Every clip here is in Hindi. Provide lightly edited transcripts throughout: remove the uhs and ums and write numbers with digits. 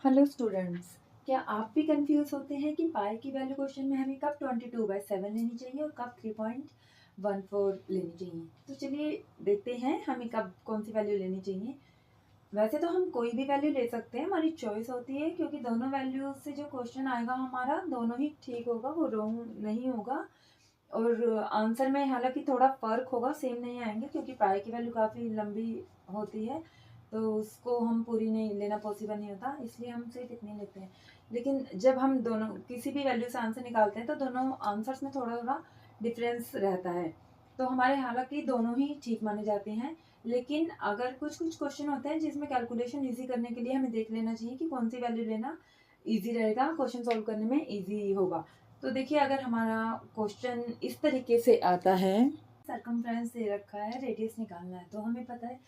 हेलो स्टूडेंट्स, क्या आप भी कंफ्यूज होते हैं कि पाई की वैल्यू क्वेश्चन में हमें कब 22/7 लेनी चाहिए और कब 3.14 लेनी चाहिए। तो चलिए देखते हैं हमें कब कौन सी वैल्यू लेनी चाहिए। वैसे तो हम कोई भी वैल्यू ले सकते हैं, हमारी चॉइस होती है, क्योंकि दोनों वैल्यू से जो क्वेश्चन आएगा हमारा दोनों ही ठीक होगा, वो रॉन्ग नहीं होगा। और आंसर में हालांकि थोड़ा फ़र्क होगा, सेम नहीं आएंगे, क्योंकि पाई की वैल्यू काफ़ी लंबी होती है तो उसको हम पूरी नहीं लेना पॉसिबल नहीं होता, इसलिए हम सिर्फ इतनी लेते हैं। लेकिन जब हम दोनों किसी भी वैल्यू से आंसर निकालते हैं तो दोनों आंसर्स में थोड़ा थोड़ा डिफरेंस रहता है। तो हमारे हालांकि दोनों ही ठीक माने जाते हैं, लेकिन अगर कुछ कुछ क्वेश्चन होते हैं जिसमें कैलकुलेशन ईजी करने के लिए हमें देख लेना चाहिए कि कौन सी वैल्यू लेना ईजी रहेगा, क्वेश्चन सॉल्व करने में ईजी होगा। तो देखिए, अगर हमारा क्वेश्चन इस तरीके से आता है, सरकमफ्रेंस दे रखा है, रेडियस निकालना है, तो हमें पता है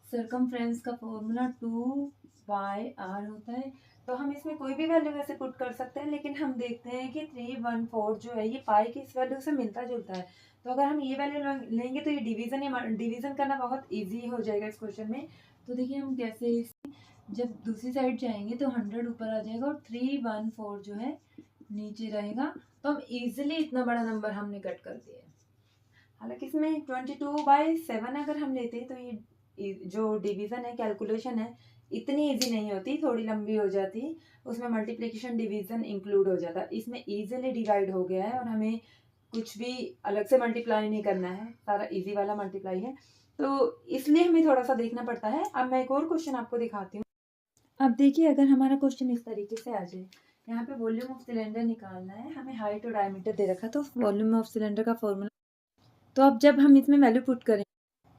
सरकमफ्रेंस का फॉर्मूला 2πr होता है। तो हम इसमें कोई भी वैल्यू वैसे पुट कर सकते हैं, लेकिन हम देखते हैं कि 314 जो है ये पाई की इस वैल्यू से मिलता जुलता है। तो अगर हम ये वैल्यू लेंगे तो ये डिवीजन करना बहुत ईजी हो जाएगा इस क्वेश्चन में। तो देखिए हम कैसे, जब दूसरी साइड जाएंगे तो 100 ऊपर आ जाएगा और 314 जो है नीचे रहेगा। तो हम इजीली इतना बड़ा नंबर हमने कट कर दिया है। हालांकि इसमें 22/7 अगर हम लेते तो ये जो डिवीजन है, कैलकुलेशन है, इतनी इजी नहीं होती, थोड़ी लंबी हो जाती। उसमें मल्टीप्लिकेशन डिवीजन इंक्लूड हो जाता। इसमें इजीली डिवाइड हो गया है और हमें कुछ भी अलग से मल्टीप्लाई नहीं करना है, सारा इजी वाला मल्टीप्लाई है, तो इसलिए हमें थोड़ा सा देखना पड़ता है। अब मैं एक और क्वेश्चन आपको दिखाती हूँ। अब देखिए, अगर हमारा क्वेश्चन इस तरीके से आ जाए, यहाँ पे वॉल्यूम ऑफ सिलेंडर निकालना है, हमें हाइट और डायमीटर दे रखा, तो वॉल्यूम ऑफ सिलेंडर का फॉर्मूला। तो अब जब हम इसमें वैल्यू पुट करें,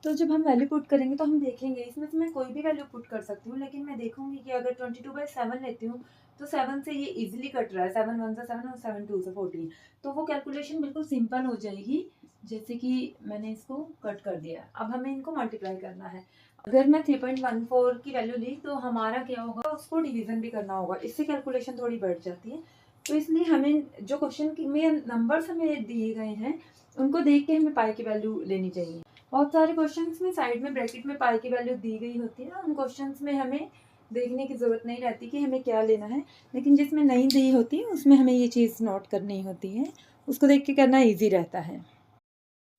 तो जब हम वैल्यू पुट करेंगे तो हम देखेंगे, इसमें से मैं कोई भी वैल्यू पुट कर सकती हूँ, लेकिन मैं देखूंगी कि अगर 22/7 लेती हूँ तो 7 से ये इजीली कट रहा है, 7 1 से 7 और 7 2 से 14, तो वो कैलकुलेशन बिल्कुल सिंपल हो जाएगी। जैसे कि मैंने इसको कट कर दिया, अब हमें इनको मल्टीप्लाई करना है। अगर मैं 3.14 की वैल्यू ली तो हमारा क्या होगा, उसको डिवीजन भी करना होगा, इससे कैलकुलेशन थोड़ी बढ़ जाती है। तो इसलिए हमें जो क्वेश्चन में नंबर्स हमें दिए गए हैं उनको देख के हमें पाई की वैल्यू लेनी चाहिए। बहुत सारे क्वेश्चंस में साइड में ब्रैकेट में पाई की वैल्यू दी गई होती है, उन क्वेश्चंस में हमें देखने की ज़रूरत नहीं रहती कि हमें क्या लेना है, लेकिन जिसमें नहीं दी होती उसमें हमें ये चीज़ नोट करनी होती है, उसको देख के करना ईजी रहता है।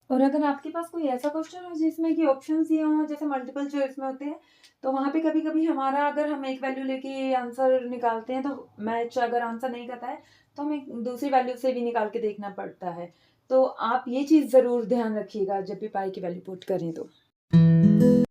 और अगर आपके पास कोई ऐसा क्वेश्चन हो जिसमें कि ऑप्शंस दिए हों, जैसे मल्टीपल चॉइस में होते हैं, तो वहाँ पे कभी कभी हमारा, अगर हम एक वैल्यू लेके आंसर निकालते हैं तो मैच अगर आंसर नहीं करता है तो हमें दूसरी वैल्यू से भी निकाल के देखना पड़ता है। तो आप ये चीज़ ज़रूर ध्यान रखिएगा जब भी पाई की वैल्यू पुट करें तो।